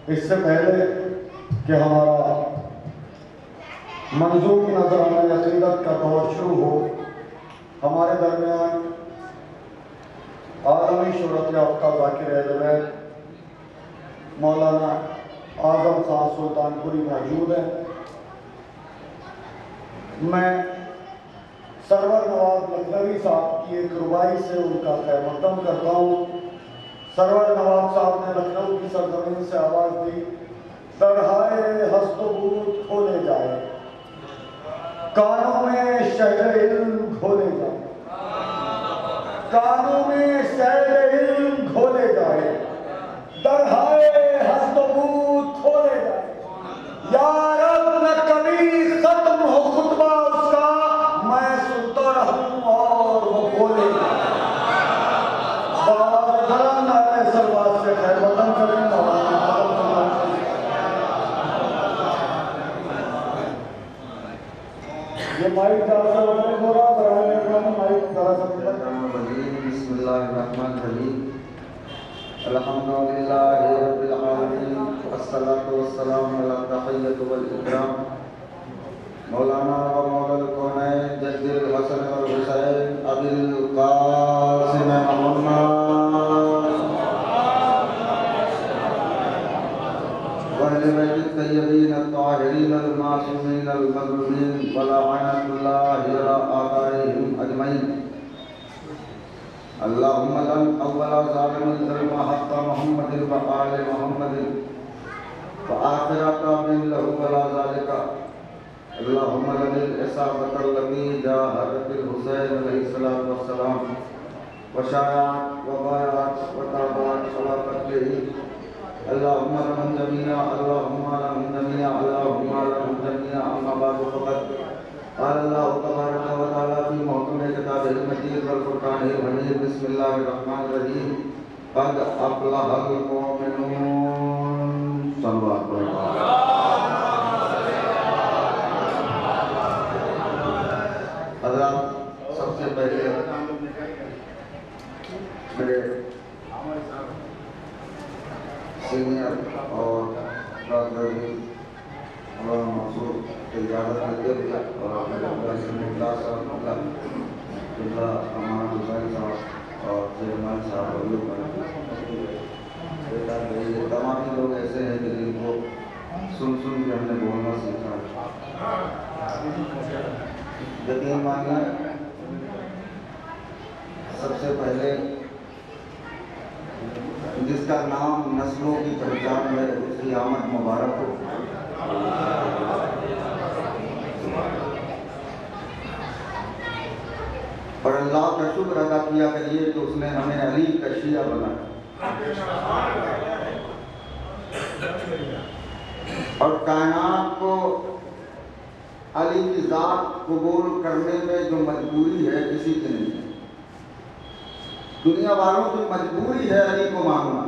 इससे पहले कि हमारा मंजूम नजराना अक़ीदत का दौर शुरू हो, हमारे दरमियान आलमी शोहरत याफ्ता ज़ाकिर अहल मौलाना आज़म खान सुल्तानपुरी मौजूद है। मैं सरवर नवाब लखनवी साहब की एक रुबाई से उनका खैर मक़दम करता हूँ। सरवर नवाब साहब ने लखनऊ की सरजमीन से आवाज़ दी, दरहाए हस्तबूत खोले जाए, कानों में शहर इल्म घोले जाए, कानों में शहर इल्म घोले जाए, दरहाए हस्तबूत खोले जाए। या रब न कभी खत्म हो खुतबा उसका, मैं सुनता रहूं और वो बोले। से खैर वतन करें। ये माइक दारा माइक बिस्मिल्लाहिर्रहमानिर्रहीम अल्हम्दुलिल्लाहि रब्बिल आलमीन वस्सलातु वस्सलामु अला तहिय्यति वल इकराम मौलाना व मौलल कौनैन जद्दुल हसन वल हुसैन अबिल कासिम मोहम्मद वअहले बैत तय्यबीन अत्ताहिरीन अल मासूमीन अल मज़लूमीन व लअनतुल्लाहि अला आबाइहिम अजमईन। अल्लाहुम्मा लन अव्वला ज़ालिमिन ज़ल्मा हक़्क़ मुहम्मदिन व आले मुहम्मदिन व आखिरता मिन लहु वला ज़ालिका। अल्लाहुम्मा लनिल इसाबतल लती जाहरतिल हुसैन अलैहिस्सलातु वस्सलाम व शायात व बायात व ताबात अला क़त्लिही। अल्लाहुम्मा लहुम जमीआ अल्लाहुम्मा लहुम जमीआ अल्लाहुम्मा लहुम जमीआ अम्मा बादु फ़क़द अल्लाहु तबारक व तआला फी महकम किताबिल मजीद वल फ़ुरक़ानिल हमीद। बिस्मिल्लाहिर रहमानिर रहीम। क़द अफ़लहल मुमिनून। सल्लल्लाहु अलैहि वसल्लम। सबसे पहले मेरे सीनियर और राजनैतिक मौजूद इजाज़त देते हुए और हमारा हुसैन साहब और जयमाल साहब तमाम ही लोग ऐसे हैं कि जिनको सुन के हमने बोलना सीखा है। यकीन मानिए, सबसे पहले जिसका नाम नस्लों की पहचान है उसकी आमद मुबारक हो। और अल्लाह का शुक्र अदा किया करिए कि उसने हमें अली का शिया बनाया और कायनात को अली की ज़ात कबूल करने में जो मजबूरी है किसी की नहीं है। दुनिया वालों की मजबूरी है अली को मानना।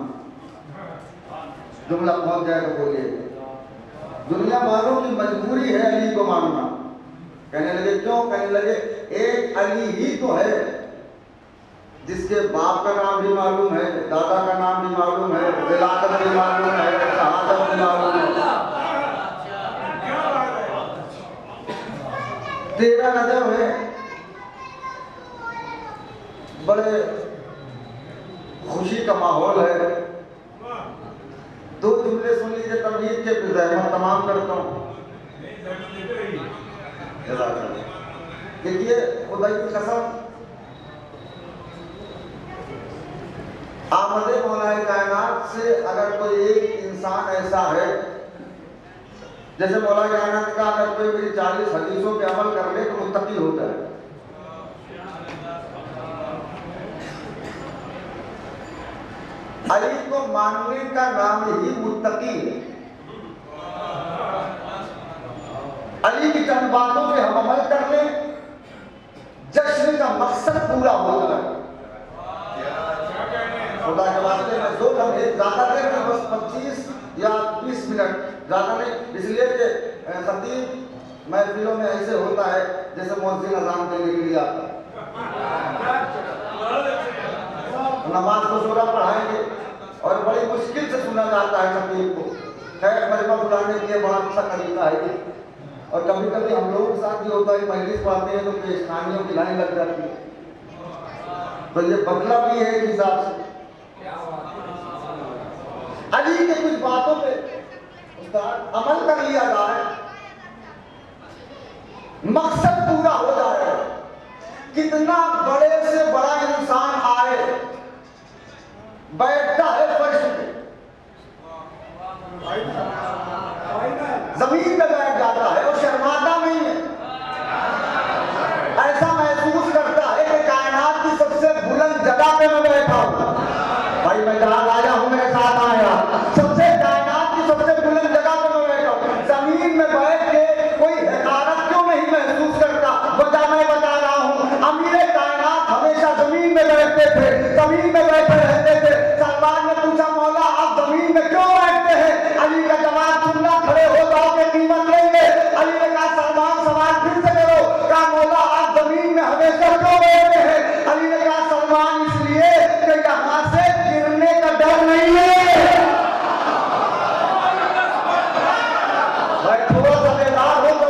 जुमला पहुंच जाए तो बोलिए, दुनिया वालों की मजबूरी है अली को मानना। कहने लगे क्यों? कहने लगे एक अली ही तो है जिसके बाप का नाम भी मालूम है, दादा का नाम भी मालूम है, विलादत भी मालूम है, शहादत भी मालूम है। तेरा नजर है, बड़े खुशी का माहौल है। दो जुमले सुन लीजिए तमहीद के, फिर रहमत तमाम करता हूँ। देखिए खुदा की कसम, आमदे मौलाए कायनात से अगर कोई एक इंसान ऐसा है, जैसे मौलाए कायनात का अगर कोई मेरी 40 हदीसों पे अमल कर ले तो मुत्तकी होता है। अली को मानने का नाम ही मुत्तकी है। अली की चंद बातों पे हम अमल कर लें, जश्न का मकसद पूरा हो जाए। खुदा के वास्ते में दो लम्हे ज्यादा देर में, बस 25 या 20 मिनट ज्यादा नहीं, इसलिए कि खतीब महफिलों में ऐसे होता है जैसे मुअज्जिन अज़ान देने के लिए आता है। नमाज को सूरा पढ़ाएंगे और बड़ी मुश्किल से सुना जाता है खतीब को। खैर मजमा बुलाने के लिए बड़ा अच्छा तरीका है ये। और कभी कभी हम लोगों के साथ भी होता है, मजलिस पाते हैं तो पेशखानियों की लाइन लग जाती है, तो ये बदला भी है एक हिसाब से। अली के कुछ बातों पे उस्ताद अमल कर लिया जाए, मकसद पूरा हो जाए। कितना बड़े से बड़ा इंसान आए, बैठता है फर्श पे, जमीन पे बैठ जाता है और शर्माता नहीं है, ऐसा महसूस करता है कि कायनात की सबसे बुलंद जगह पे मैं बैठा हूं। भाई मैं जहां राजा हूं, मेरे साथ आया, सबसे कायनात की सबसे बुलंद जगह पे मैं बैठा हूं। जमीन में बैठ के कोई हकारत क्यों नहीं महसूस करता? वजह मैं बता रहा हूं। अमीरे कायनात हमेशा जमीन में बैठते थे, जमीन में बैठे रहते थे। सलमान ने पूछा, मौला आप जमीन में क्यों बैठते हैं? अली का जवाब सुनना, खड़े हो जाओ के कीमत लेंगे। अली ने कहा, सलमान सवाल फिर से करो। कहा, मौला आप जमीन में हमेशा क्यों बैठते हैं? अली ने कहा, सलमान इसलिए कि यहाँ से गिरने का डर नहीं है। भाई थोड़ा सा बेदार हो तो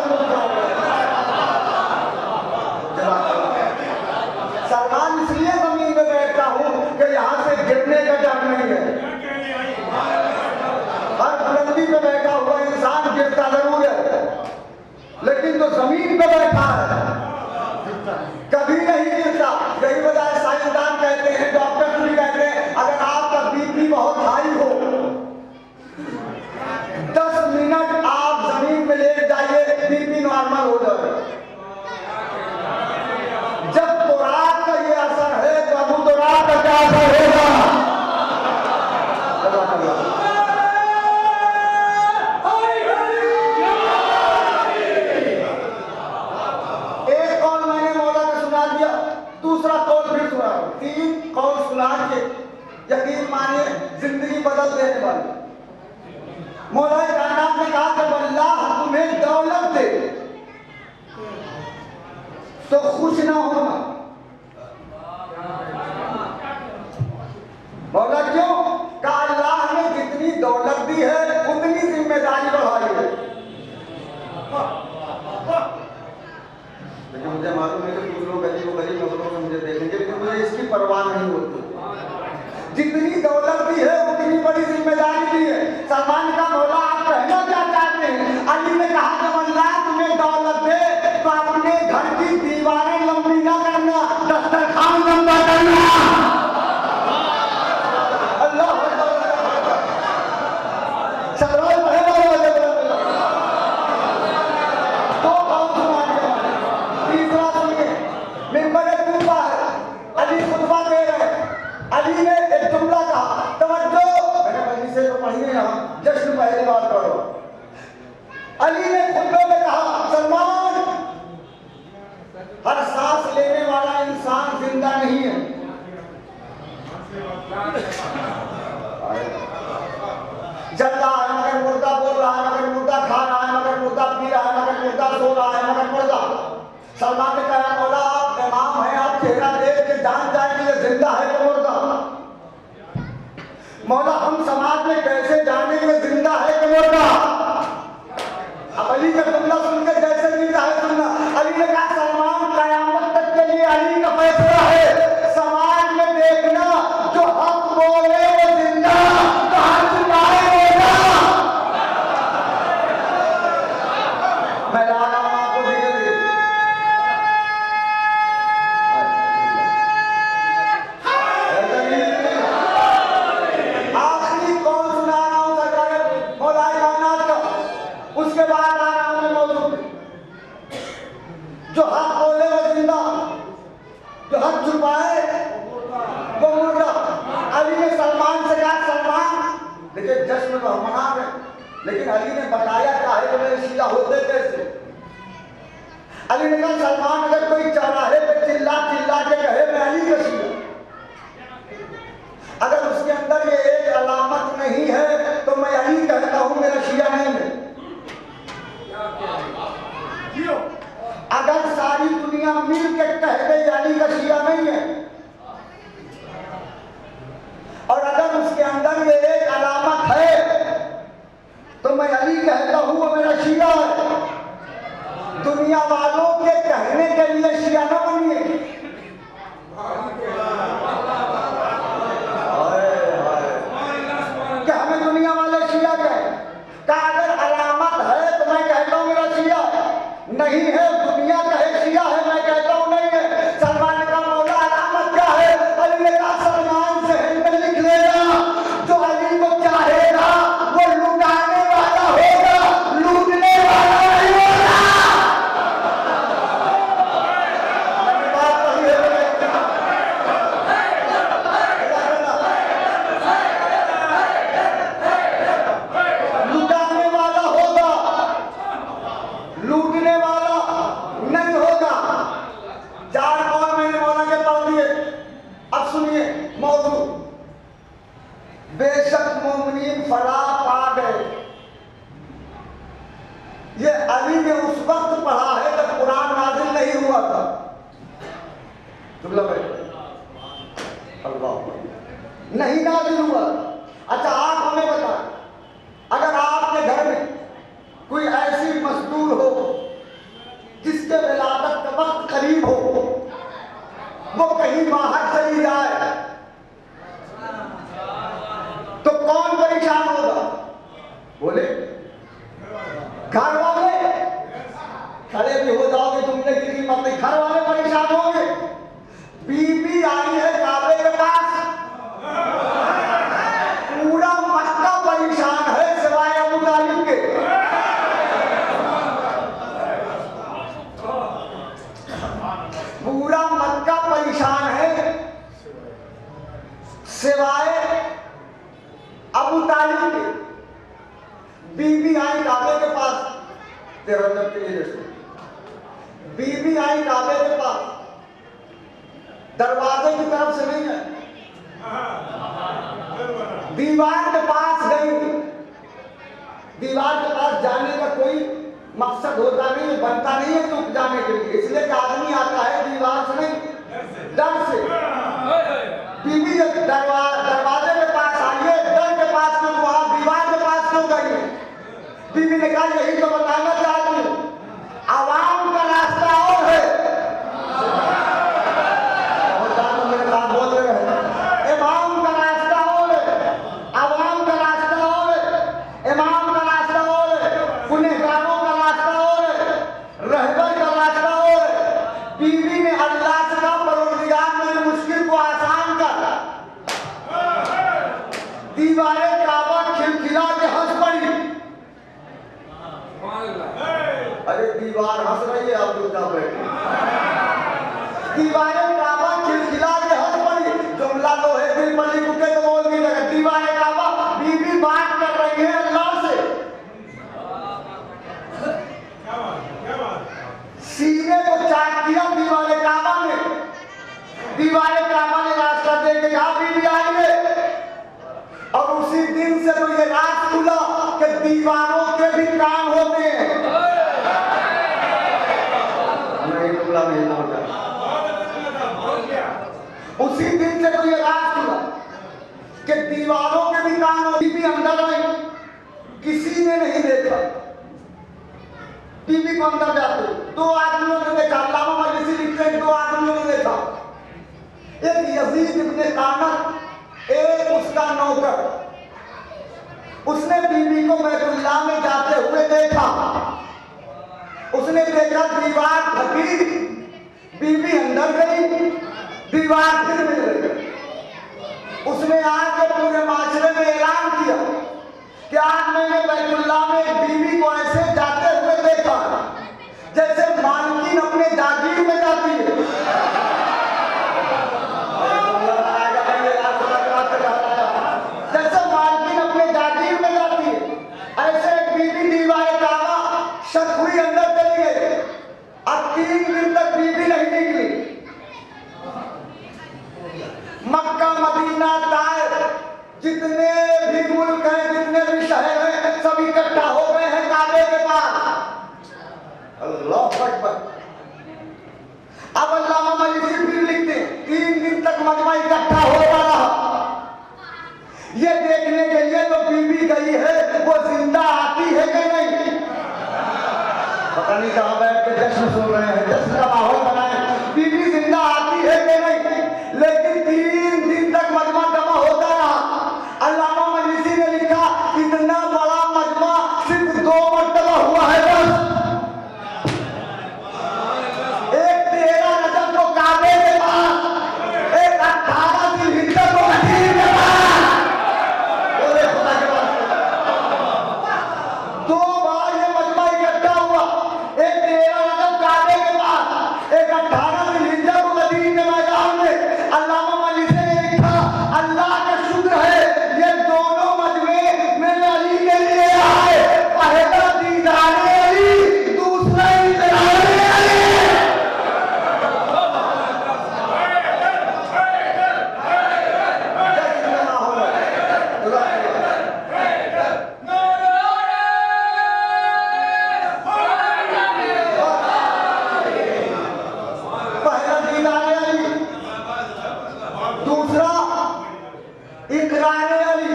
सलमान इसलिए जमीन में बैठता हूं कि यहाँ से गिरने का डर नहीं है। हर बुलंदी पे बैठा हुआ इंसान गिरता जरूर है, लेकिन जो जमीन पे बैठा है कभी नहीं गिरता। यही वजह साइंसदान कहते हैं, डॉक्टर भी कहते हैं, अगर आपका बीपी बहुत हाई हो, 10 मिनट आप जमीन में लेट जाइए, बीपी नॉर्मल हो जाए। जब कुरान का ये असर है तो अबू दुराद का क्या असर होगा? एक कौल मैंने मौला ने सुना दिया, दूसरा कौल फिर सुना, 3 कौल सुना के यकीन मानिए जिंदगी बदल देने वाली। मौला कायनात ने कहा कि अल्लाह तुम्हें दौलत दे तो खुश ना होना। मौला क्यों? कहा अल्लाह ने जितनी दौलत दी है उतनी जिम्मेदारी बढ़ाई है। लेकिन मुझे मालूम है कि कुछ लोग गरीब नजरों से मुझे देखेंगे, लेकिन मुझे इसकी परवाह नहीं होती। जितनी दौलत दी है उतनी बड़ी जिम्मेदारी दी है। सलमान का मौला आप कहना क्या चाहते हैं? अली ने कहा जब अल्लाह तुम्हें दौलत दे तो अपने घर की दीवारें लंबी ना करना, दस्तरखान लंबा करना। अल्लाह सलमान तो कौन सुना दिया? तीसरा सुनिए, मिंबर कूफा है, अली खुतबा दे रहे हैं। अली ने एक जुमला कहा, तवज्जो, मैंने मजलिस से तो पढ़ी है यहाँ, जश्न पहली बार पढ़ो। अली ने खुतबे में कहा, सलमान, हर सांस लेने वाला इंसान जिंदा नहीं है। जल रहा है मगर मुर्दा बोल रहा है, मगर मुर्दा खा रहा है, मगर मुर्दा पी रहा है, मगर मुर्दा सो रहा है, मगर मुर्दा। सलमान ने कहा, मौला आप इमाम हैं, आप चेहरा देख के जान जाए कि ये जिंदा है कि मुर्दा। मौला हम समाज में कैसे जाने कि जिंदा है कि मुर्दा? अब अली का जुमला सुनकर जैसे जिंदा है सुनना। अली ने कहा, सलमान कयामत तक के लिए अली का फैसला है, समाज में देखना जो हक बोले वो जिंदा, तो हक चुकाए होगा। मैं ला रहा हूं आपको धीरे धीरे। आखिरी कौन सुना रहा हूं सरकार मौला कायनात का, उसके बाद आ रहा हूं मैं मौजूद पे। जो हक बोले वो जिंदा, जो हक छुपाए वो मुर्दा। अली ने सलमान से कहा, सलमान देखिए जश्न तो हम मना रहे, लेकिन अली ने बताया क्या है कि मेरे शिया होते कैसे। अली ने कहा, सलमान अगर कोई चौराहे पे चिल्ला चिल्ला के कहे मैं अली का शिया, अगर उसके अंदर ये एक अलामत नहीं है तो मैं अली कहता हूं, मेरा शिया नहीं है। अगर सारी दुनिया मिल के कह दे अली का शिया नहीं है, और अगर उसके अंदर ये एक अलामत है तो अली कहता हूँ वो मेरा शिया है। दुनिया वालों के कहने के लिए शिया न बनिए। क्या हमें दुनिया वाले शिया कहें? का अगर अलामत है तो मैं कहता हूँ मेरा शिया है, नहीं है दुनिया कहे शिया है, मैं कहता हूँ नहीं है। सलमान का मौला अलामत क्या है? अली ने कहा सलमान से हिंद लिख लेना, जो अली को चाहेगा वो लुटाने वाला होगा, लूटने वाला नहीं होगा। बात सही है। लुटाने वाला होगा, लूटने वाला नहीं होगा। चार और मैंने मौला के पढ़ दिए। अब सुनिए मौजू, बेशक मोमिनीन फलाह पा गए, ये अली ने उस वक्त पढ़ा है जब कुरान नाजिल नहीं हुआ था। अल्लाह नहीं नाजिल हुआ। अच्छा आप हमें बताएं, अगर आपके घर में कोई ऐसी मजदूर हो जिसके विलादत का वक्त करीब हो, वो कहीं बाहर चली जाए तो कौन परेशान होगा? बोले घर वाले। खड़े भी हो जाओगे तुमने की कीमत नहीं, घर वाले परेशान होंगे। बीबी आई है काबे के पास, पूरा मक्का परेशान है सिवाय अबू तालिब के। पूरा मक्का परेशान है सिवाय अबू तालिब के। बीबी आई काबे के पास, तेरा जब के लिए बीबी आई काबे के पास, दरवाजे की तरफ से नहीं है, दीवार के पास गई। दीवार के पास जाने का कोई मकसद होता नहीं है, बनता नहीं है चुप जाने के लिए, इसलिए कि आदमी आता है दीवार से नहीं डर से। बीबी जब दरवाजे के पास आई है, डर के पास क्यों हुआ, दीवार के पास क्यों गई? बीबी ने कहा यही तो बताना चाहती हूँ, आवाम का रास्ता और है। मेरे साथ बोल रहे हैं, इमाम का रास्ता और है, आवाम का रास्ता और है, इमाम का रास्ता और है, गुनहगारों का रास्ता और है, रहबर का रास्ता और है। बीवी ने अल्लाह से कहा परवरदिगार मेरी मुश्किल को आसान कर। दीवारें काबा खिलखिला के हंस पड़ी। अरे दीवार हंस रही है, अब दुर्गा बैठे। दीवारें काबा खिलखिला के हंस पड़ी। जुमला लोहे दिल पर लिख के तो बोल नहीं लगा। दीवारें काबा, बीबी बात कर रही है अल्लाह से। सीने को चाक किया दीवारें काबा ने। दीवारें काबा ने रास्ता दे के कहा बीबी आइए। और उसी दिन से तो ये राज खुला कि दीवारों के भी काम होते हैं। नहीं होता। उसी दिन से तो ये राज खुला कि दीवारों के भी काम हो। बीबी अंदर आई, किसी ने नहीं देखा बीबी को अंदर जाते। दो आदमियों ने देखा, अल्लामा मजलिसी लिखते हैं, दो आदमियों ने देखा। एक यजीद इब्ने कानत, एक उसका नौकर। उसने बीबी को बैतुल्लाह में जाते हुए देखा। उसने देखा दीवार फटी, बीबी अंदर गई, दीवार फिर मिल गई। उसने आके पूरे माशरे में ऐलान किया कि आज मैंने बैतुल्लाह में बीबी को ऐसे जाते हुए देखा जैसे मालकिन अपने जागीर में जाती है। जैसे मालकिन अपने जागीर में जाती है, ऐसे बीबी दीवार काबा शक हुई अंदर चली गई। अब 3 दिन तक बीबी नहीं निकली। मक्का मदीना ताइफ जितने भी मुल्क हैं, जितने भी शहर हैं, सब इकट्ठा हो गए हैं काबे के पास। अल्लाह अकबर। अब अल्लामा मजलिसी फिर लिखते हैं 3 दिन तक मजमा इकट्ठा होता रहा। ये देखने के लिए तो बीबी गई है वो जिंदा आती है कि पता नहीं कहाँ बैठ के जश्न सुन रहे हैं, जश्न का माहौल बनाए। बीवी जिंदा आती है कि नहीं, लेकिन 3 दिन तक मजमा जमा होता रहा। अल्लामा मजलिसी ने लिखा इतना बड़ा मजमा सिर्फ 2 मरतबा हुआ है बस। एक 13 रजब को काबे के पास, एक 18 जिलहिज्जा को मदीने के पास। बोले खुदा के वास्ते 2 बार ये मजमा इकट्ठा हुआ, एक 13 रजब काबे के पास, एक 18 जिलहिज्जा को मदीने के मैदान में। अल्लामा मजलिसी ने लिखा अल्लाह का शुक्र है ये दोनों मजमे मेरे अली के लिए आए। पहला दीदारे अली, दूसरा इकरारे अली। पहला दीदारे अली, दूसरा इकरारे अली।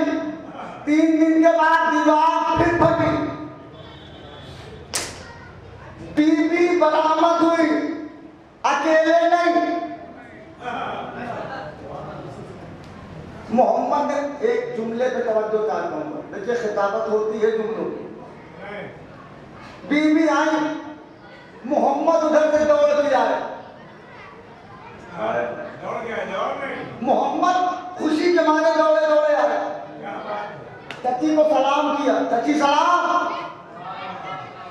3 दिन के बाद दीवार फिर फटी, बीबी बरामद हुई, अकेले नहीं। मोहम्मद ने एक जुमले पे तवज्जो चाहता हूं, देखिए खिताबत होती है जुमलों की। बीबी आई, मोहम्मद उधर से दौड़ के आए। मोहम्मद खुशी के मारे दौड़े दौड़े आए, चची को सलाम किया, चची सलाम।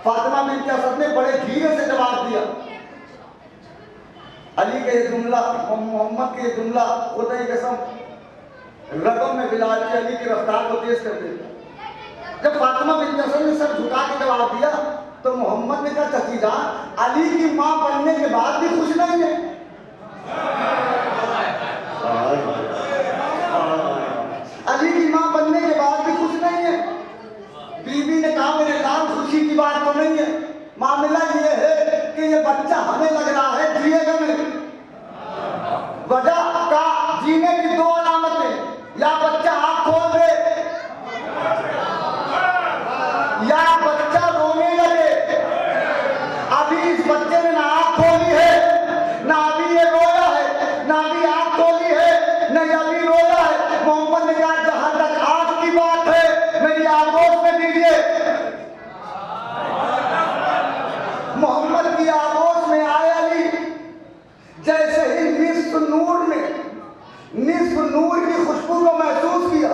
फातिमा बिन्त असद ने बड़े धीरे से जवाब दिया। अली के ये जुमला, मोहम्मद के ये जुमला खुदा की कसम रगों में बिलाल के अली की रफ्तार को तेज कर देता। जब फातिमा बिन्त असद ने सर झुका के जवाब दिया तो मोहम्मद ने कहा चची जान अली की मां बनने के बाद भी खुश नहीं है। अली की मां बनने के बाद भी खुश नहीं है। बीबी ने कहा मेरे लाल खुशी की बात तो नहीं है, मामला ये है कि ये बच्चा हमें लग रहा है जिएगा नहीं। वजह का जीने की 2 अलामतें, या बच्चा आँख खोल दे या बच्चा रोने लगे। अभी इस बच्चे ने ना आँख खोली है, ना अभी ये रोया है, ना अभी आँख खोली है, ना अभी रोया है। मोहम्मद ने कहा जहां तक आँख की बात है मेरी आगोश में दीजिए। मोहम्मद की आगोश में आए अली, जैसे ही निस्फ नूर की खुशबू को महसूस किया,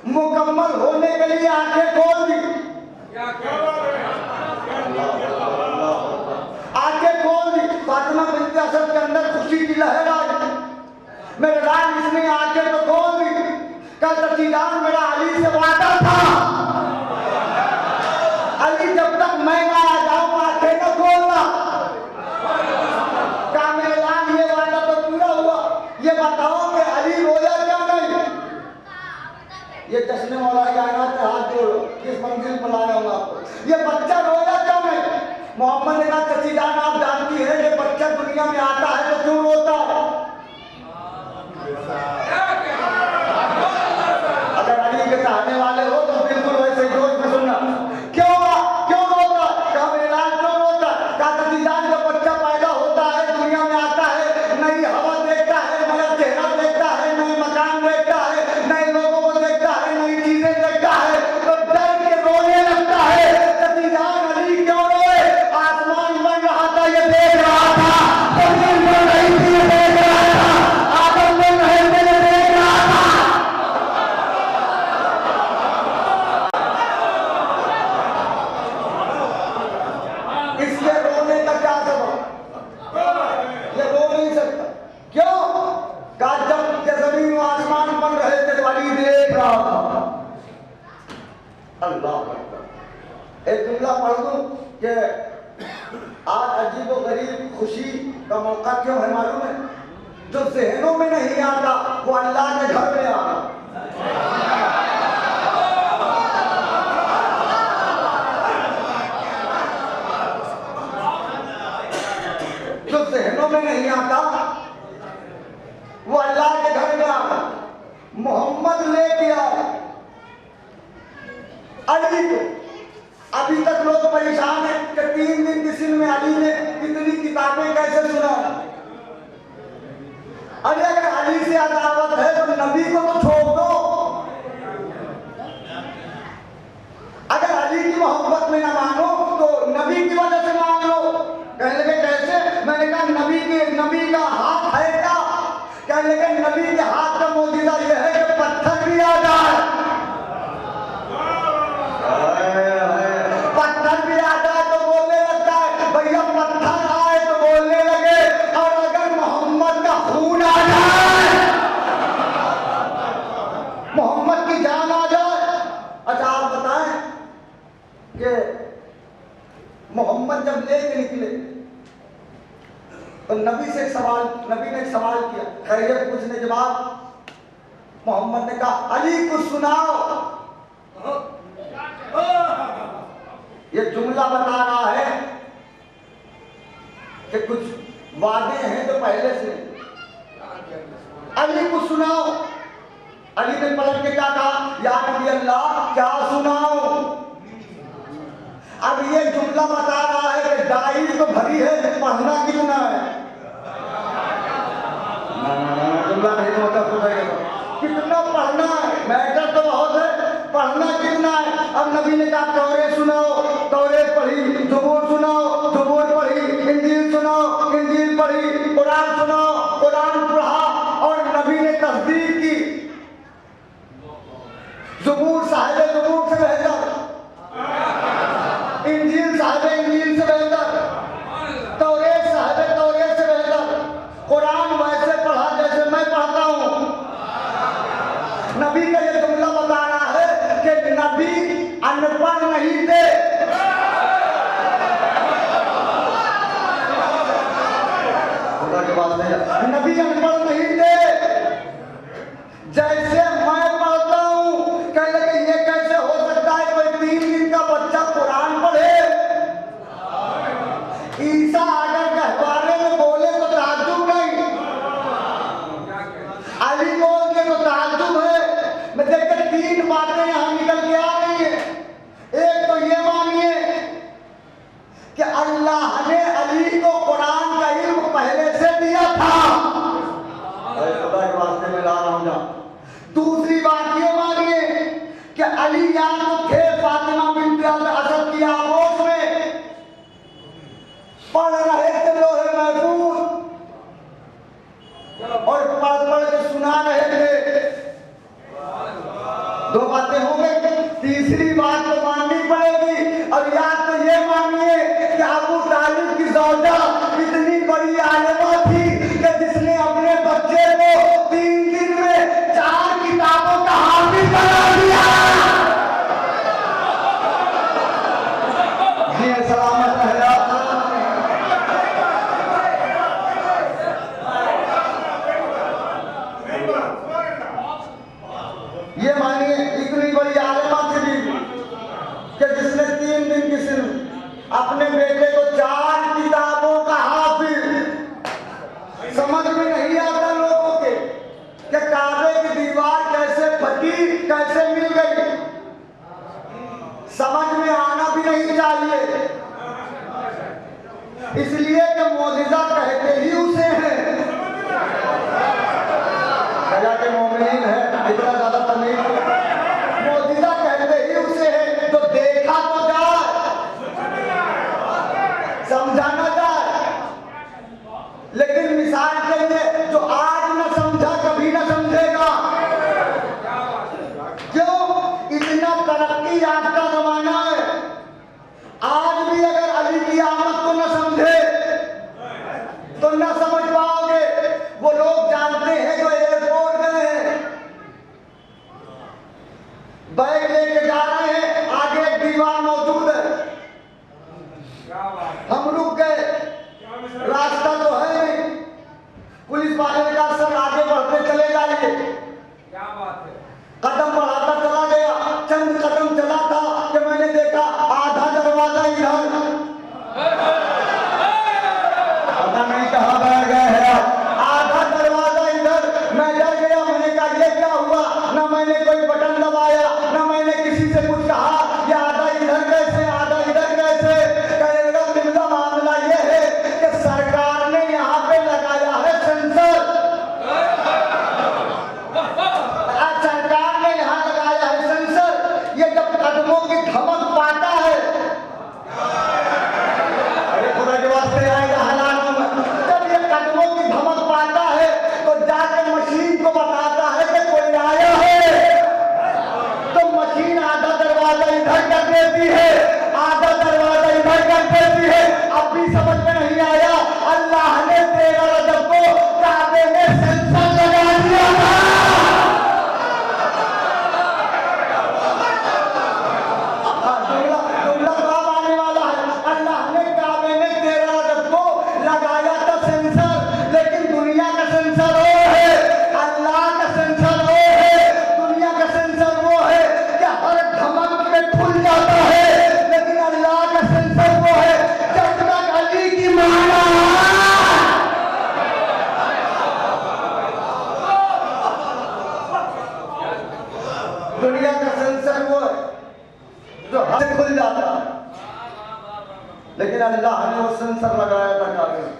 मुकम्मल होने के लिए आंखें खोल दी। आंखें खोल दी, फातिमा बिन्त असद के अंदर खुशी की लहर आई। मेरे लाल इसने आंखें तो खोल दी, कल तकीदान मेरा अली से वादा था, अली जब तक मैं ना आ जाऊं आंखें न खोलना। कहा मेरे लाल ये वादा तो पूरा हुआ, ये बताओ कि अली रोया क्या नहीं। ये चश्मे वाला कायनात से हाथ जोड़ो, किस मंजिल पर लाया हूं आपको। ये बच्चा रोया क्यों नहीं। मोहम्मद ने कहा चची जान आप जानती है ये बच्चा दुनिया में आता है तो क्यों रोता है। अगर अली के चाहने वाले हो तो बिल्कुल वैसे ही जोश में सुनना। क्यों रोता, कहा मेरे लाल क्यों रोता। कहा चची जान जब बच्चा पैदा होता है दुनिया में आता है, नई हवा देखता है, नया चेहरा देखता है, नए मकान देखता है, नए लोगों को देखता है, नई चीजें देखता है, तो डर के रोने लगता है। चची जान अली क्यों रोए। आसमान बन रहा था ये देख रहा था, जमीन बन रही थी ये देख रहा था, आदम बन रहे थे ये देख रहा था। इसके रोने का क्या सबब, ये रो नहीं सकता। क्यों। कहा जब ये जमीन और आसमान बन रहे थे तो अली देख रहा था। अल्लाह अकबर। एक जुमला पढ़ दूं कि आज अजीब व गरीब खुशी का मौका क्यों है मालूम है। जो जहनों में नहीं आता वो अल्लाह के घर में आता। जो जहनों में नहीं आता वो अल्लाह के घर में आता। मोहम्मद लेके आए अली को, अभी तक लोग परेशान हैं कि 3 दिन किसी में अली ने इतनी किताबें कैसे सुना। अरे अगर अली से अदावत है तो नबी को तो छोड़ दो। अगर अली की मोहब्बत में ना मानो तो नबी की वजह से मान लो। कहने लगे कैसे? मैंने कहा नबी का हाथ है क्या? कहने लगे नबी के हाथ का मौजूदा यह है कि पत्थर भी आ जाए, पत्थर भी आ जाए तो बोलने लगता है। भैया पत्थर आए तो बोलने लगे, और अगर मोहम्मद का खून आ जाए, मोहम्मद की जान आ जाए। अच्छा आप बताएं कि मोहम्मद जब लेके निकले तो नबी ने एक सवाल किया, खैरियत पूछने के बाद मोहम्मद ने कहा अली कुछ सुनाओ। ये जुमला बता रहा है कि कुछ वादे हैं जो पहले से। अली कुछ सुनाओ। अली ने पलट के क्या कहा? या नबी अल्लाह क्या सुनाओ? अब ये जुमला बता रहा है कि डायरी तो भरी है, पढ़ना कितना है? जुमला नहीं तो मतलब कितना पढ़ना है, मैटर तो बहुत है, पढ़ना कितना है? अब नबी ने कहा तौरेत सुनाओ, तौरेत पढ़ी। ज़बूर सुनाओ, ज़बूर पढ़ी। इंजील सुनाओ, इंजील पढ़ी। कुरान सुनाओ, कुरान पढ़ा। और नबी ने तस्दीक की। ज़बूर साहिब ज़बूर से बेहतर, इंजील साहिब इंजील से बेहतर, तौरेत साहिब तौरेत से बेहतर। कुरान वैसे पढ़ा जैसे मैं पढ़ता हूँ। नबी का ये जुमला बता रहा है कि नबी अनपढ़ नहीं थे। नबी अनपढ़ नहीं थे, जैसे मैं पढ़ता हूँ। कहने लगे ये कैसे हो सकता है कोई 3 दिन का बच्चा कुरान पढ़े? ईसा अगर गहवारे में बोले तो ताज्जुब नहीं, अली बोल के तो ताज्जुब है। मैं देखकर 3 बातें यहां निकल के आ रही है। एक तो ये मानिए कि अल्लाह ने अली को कुरान का इल्म पहले से दिया था। खुदा के वास्ते में ला रहा हूं। दूसरी बात ये मानिए कि अली या तो थे फातिमा बिन्त असद की आगोश में, पढ़ रहे थे लोहे महफूज और पढ़ के सुना रहे थे। 2 बातें हो गई। तीसरी बात तो माननी पड़ेगी, और या तो ये मानिए कि अबू तालिब की ज़ौजा इतनी बड़ी आलिमा थी कि जिसने अपने बच्चे को 3 दिन में 4 किताबों का हाफिज बना दिया। जी सलामत है। ये मानिए इतनी बड़ी आलिमा थी कि जिसने 3 दिन की सिर्फ अपने बेटे को 4 किताबों का हाफिज। समझ में नहीं आता लोगों के कि काबे की दीवार कैसे फटी, कैसे मिल गई। समझ में आना भी नहीं चाहिए, इसलिए कि मौजिज़ा कहते ही उसे है। के मोमिनीन है, इतना ज्यादा तमीज। मौजिज़ा कहते ही उसे है जो देखा तो जाए, समझाना जाए। लेकिन मिसाल के लिए जो आज न समझा कभी न समझेगा। क्यों? इतना तरक्की याफ्ता जमाना है। आज भी अगर अली की आमद को न समझे तो न समझ पाओगे। वो लोग जानते हैं जो एयरपोर्ट गए हैं, बैग लेके जा रहे हैं, आगे एक दीवार मौजूद है, हम रुक गए, रास्ता तो है नहीं। पुलिस वाले ने कहा सर आगे बढ़ते चले जाइए। क्या बात है? कदम बढ़ाता चला गया। चंद कदम चला था कि मैंने देखा आधा दरवाजा इधर, पता नहीं कहां बैठ गए हैं। आधा दरवाजा इधर। मैं डर गया, मैंने कहा ये क्या हुआ? ना मैंने कोई बटन दबाया, ना मैंने किसी से कुछ कहा। ये आधा इधर कैसे, दरवाजा इधर कर देती है, आधा दरवाजा इधर कर देती है। अब भी समझ में नहीं आया, अल्लाह ने 13 रजब को काबे में सेंसर लगा दिया था। जुमला कब आने वाला है? अल्लाह ने काबे में 13 रजब को लगाया था सेंसर, लेकिन दुनिया का सेंसर वो है, अल्लाह का सेंसर वो है। दुनिया का सेंसर वो है कि हर धमक में खुल जाता है, लेकिन अल्लाह का सेंसर वो है जब तक अली की माना। दुनिया का सेंसर वो है जो हर खुल जाता है, लेकिन अल्लाह ने वो सेंसर लगाया था काबे में।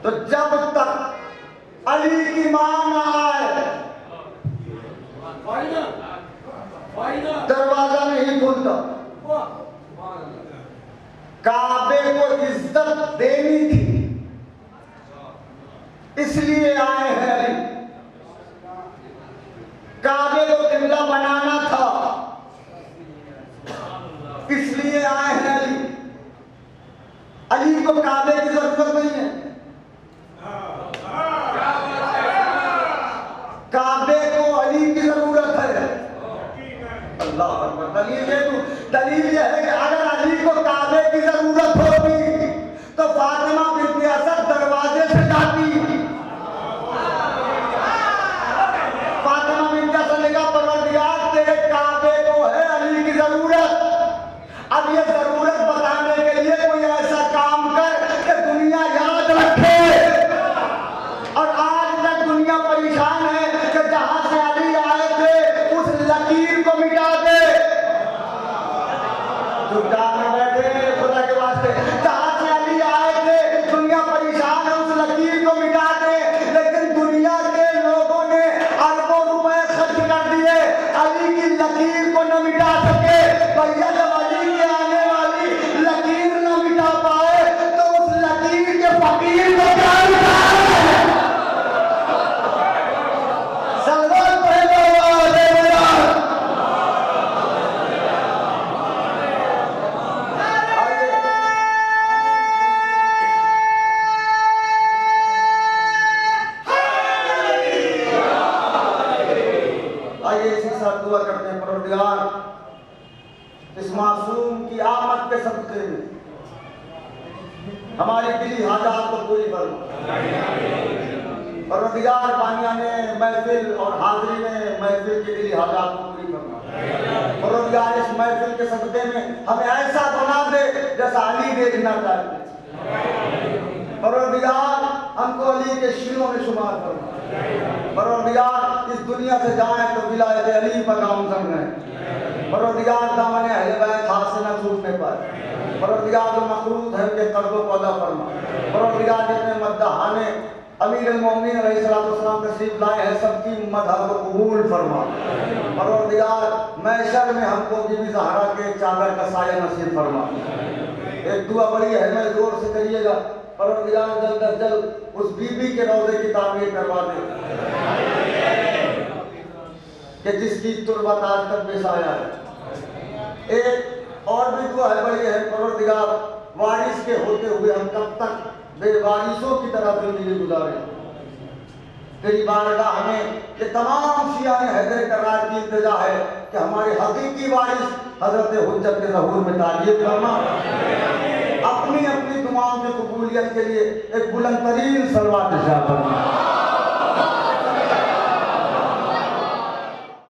तो जब तक अली की मां ना आए दरवाजा नहीं खुलता। काबे को इज्जत देनी थी, इसलिए आए हैं अली। काबे को किबला बनाना था, इसलिए आए हैं अली। अली को काबे की जरूरत नहीं है, काबे को अली की जरूरत है। अल्लाह अकबर। दलील ये है कि अगर अली को काबे की जरूरत होती तो फातिमा बिन्त असद दरवाजे से जाती। फातिमा बिन्त असद ने कहा, परवरदिगार तेरे काबे को है अली की जरूरत। अब ये जरूरत बताने के लिए कोई ऐसा काम कर कि दुनिया याद रखे। और आज तक दुनिया परेशान है कि जहां से अली आए थे उस लकीर को मिटा दे। चुपचाप में बैठे खुदा के वास्ते, जहां से अली आए थे दुनिया परेशान है, उस लकीर को मिटा दे। लेकिन दुनिया के लोगों ने अरबों रुपए खर्च कर दिए, अली की लकीर को न मिटा सके। भैया जब अली की आने वाली लकीर न मिटा पाए तो उस लकीर के फकीर को क्या मिटाए? दुआ करते हैं, परवरदिगार इस मासूम की आमद के सदक़े में हमारी दिली हाजात को पूरी फरमा। परवरदिगार बानियाने महफिल और हाजिरी में महफिल की दिली हाजात को पूरी फरमा। परवरदिगार इस महफिल के सदक़े में हमें ऐसा बना दे जैसा अली देखना चाहते। परवरदिगार हमको अली के शीरों में शुमार फरमा। परवरदिगार इस दुनिया से जाए तो विलायत अली पर गामज़न रहे। परवरदिगार दामन अहले बैत हाथ से न छूटने पाए। परवरदिगार जो मखरूज है उनके कर्ज़ों को अदा फरमा। परवरदिगार जितने मद्दाहाने अमीर मोमिनीन अलैहिस्सलाम तशरीफ लाए हैं सबकी मदह को कबूल फरमा। परवरदिगार महशर में हमको बीबी ज़हरा के चादर का साया नसीब फरमा। एक दुआ बड़ी अहम जोर से करिएगा, परवरदिगार जल्द अज जल्द उस बीबी के रौज़े की तामीर करवा दे कि जिसकी तुरबत आज तक बेसाया है। एक और भी दुआ है बड़ी है, परवरदिगार वारिस के होते हुए हम कब तक बेवारिसों की तरह जिंदगी गुजारे। तेरी बारगाह में ये तमाम शियाने हैदर करार की इल्तिजा है कि हमारे हकीकी वारिस हजरत हुज्जत के ज़हूर में तारीफ फरमा। अपनी अपनी दुआओं की कबूलियत के लिए एक बुलंद तरीन सलवात इरशाद फरमा।